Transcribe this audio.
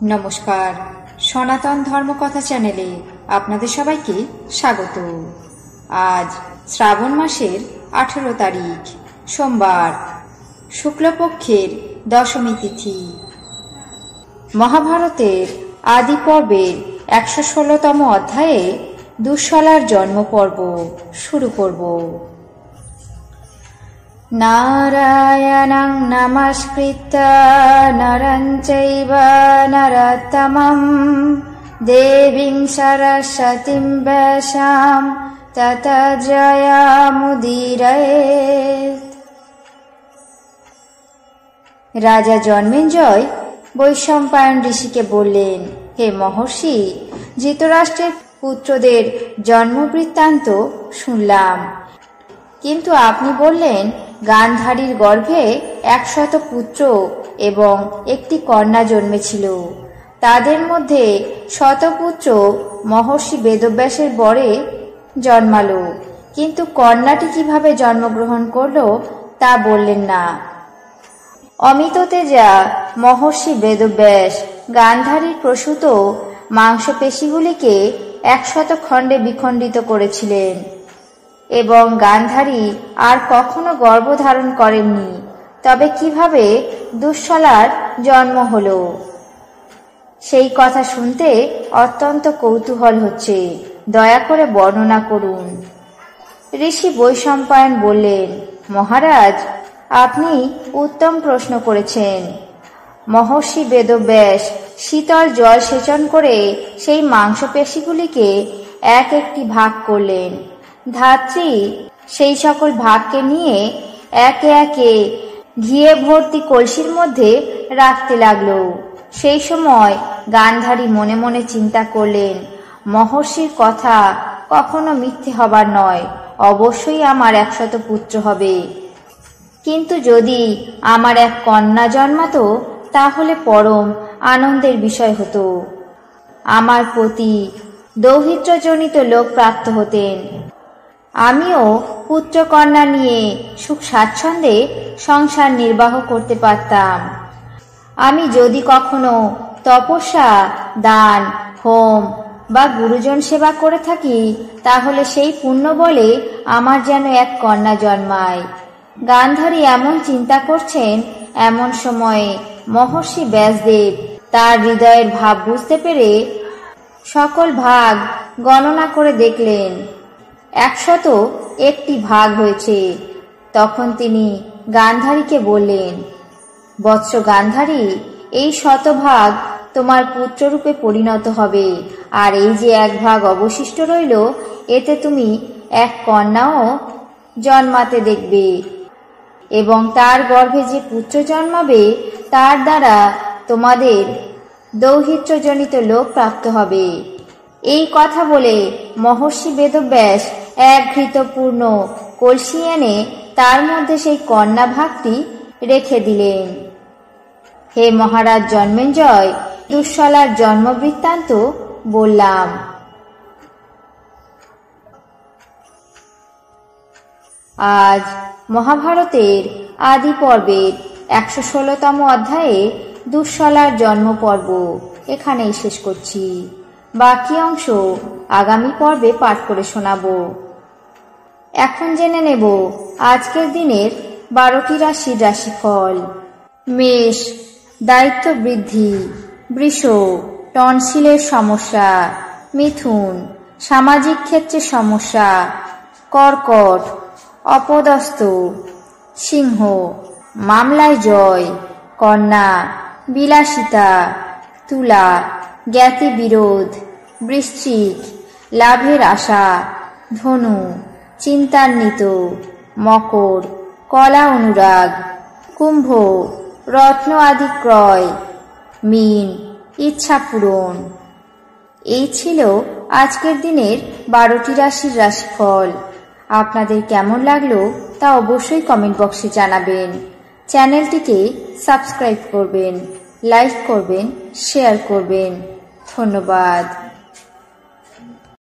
নমস্কার, সনাতন ধর্মকথা চ্যানেলে আপনাদের সবাইকে স্বাগত। আজ শ্রাবণ মাসের 18 তারিখ সোমবার, শুক্লপক্ষের দশমী তিথি। মহাভারতের আদি পর্বের 116তম অধ্যায়ে দুঃশলার জন্ম পর্ব শুরু করব। নারায়ণং নমস্কৃত্য নরং চৈব নরোত্তমং দেবীং সরস্বতীং ব্যাসাম ততো জয়মুদীরয়েৎ। রাজা জন্মেঞ্জয় বৈশম্পায়ন ঋষিকে বললেন, হে মহর্ষি, ধৃতরাষ্ট্রের পুত্রদের জন্মবৃত্তান্ত শুনলাম, কিন্তু আপনি বললেন গান্ধারীর গর্ভে 100 পুত্র এবং একটি কন্যা জন্মেছিল। তাদের মধ্যে শতপুত্র মহর্ষি বেদব্যাসের বরে জন্মালো, কিন্তু কন্যাটি কিভাবে জন্মগ্রহণ করলো তা বললেন না। অমিততেজা মহর্ষি বেদব্যাস গান্ধারীর প্রসূত মাংসপেশিগুলিকে 100 খণ্ডে বিখণ্ডিত করেছিলেন এবং গান্ধারী আর কখনো গর্ভধারণ করেননি। তবে কিভাবে দুঃশলার জন্ম হলো সেই কথা শুনতে অত্যন্ত কৌতূহল হচ্ছে, দয়া করে বর্ণনা করুন। ঋষি বৈশম্পায়ন বললেন, মহারাজ, আপনি উত্তম প্রশ্ন করেছেন। মহর্ষি বেদব্যাস শীতল জল সেচন করে সেই মাংসপেশিগুলিকে একটি ভাগ করলেন। ধাত্রী সেই সকল ভাগকে নিয়ে একে একে ঘিয়ে ভর্তি কলসির মধ্যে রাখতে লাগলো। সেই সময় গান্ধারী মনে মনে চিন্তা করলেন, মহর্ষির কথা কখনো মিথ্যে হবার নয়, অবশ্যই আমার 100 পুত্র হবে। কিন্তু যদি আমার এক কন্যা জন্মাতো তাহলে পরম আনন্দের বিষয় হতো। আমার প্রতি দৌহিত্রজনিত লোক প্রাপ্ত হতেন। আমিও পুত্রকন্যা নিয়ে সুখ স্বাচ্ছন্দ্যে সংসার নির্বাহ করতে পারতাম। আমি যদি কখনো তপস্যা, দান, হোম বা গুরুজন সেবা করে থাকি তাহলে সেই পুণ্য বলে আমার যেন এক কন্যা জন্মায়। গান্ধারী এমন চিন্তা করছেন, এমন সময়ে মহর্ষি ব্যাসদেব তার হৃদয়ের ভাব বুঝতে পেরে সকল ভাগ গণনা করে দেখলেন 101টি ভাগ হয়েছে। তখন তিনি গান্ধারীকে বললেন, বৎস গান্ধারী, এই 100 ভাগ তোমার পুত্ররূপে পরিণত হবে, আর এই যে 1 ভাগ অবশিষ্ট রইল এতে তুমি এক কন্যাও জন্মাতে দেখবে এবং তার গর্ভে যে পুত্র জন্মাবে তার দ্বারা তোমাদের দৌহিত্রজনিত লোক প্রাপ্ত হবে। এই কথা বলে মহর্ষি বেদব্যাস এক ঘৃতপূর্ণ কলসি এনে তার মধ্যে সেই কন্যা ভাগটি রেখে দিলেন। হে মহারাজ জন্মেঞ্জয়, দুঃশলার জন্ম বৃত্তান্ত বললাম। আজ মহাভারতের আদি পর্বের 116তম অধ্যায়ে দুঃশলার জন্ম পর্ব এখানেই শেষ করছি। বাকি অংশ আগামী পর্বে পাঠ করে শোনাবো। এখন জেনে নেব আজকের দিনের 12টি রাশির রাশিফল। মেষ, দায়িত্ব বৃদ্ধি। বৃষ, টনসিলের সমস্যা। মিথুন, সামাজিক ক্ষেত্রে সমস্যা। কর্কট, অপদস্থ। সিংহ, মামলায় জয়। কন্যা, বিলাসিতা। তুলা, জ্ঞাতি বিরোধ। বৃশ্চিক, লাভের আশা। ধনু, চিন্তান্বিত। মকর, কলা অনুরাগ। কুম্ভ, রত্ন আদি ক্রয়। মীন, ইচ্ছা পূরণ। এই ছিল আজকের দিনের 12টি রাশির রাশিফল। আপনাদের কেমন লাগলো তা অবশ্যই কমেন্ট বক্সে জানাবেন। চ্যানেলটিকে সাবস্ক্রাইব করবেন, লাইক করবেন, শেয়ার করবেন। ধন্যবাদ।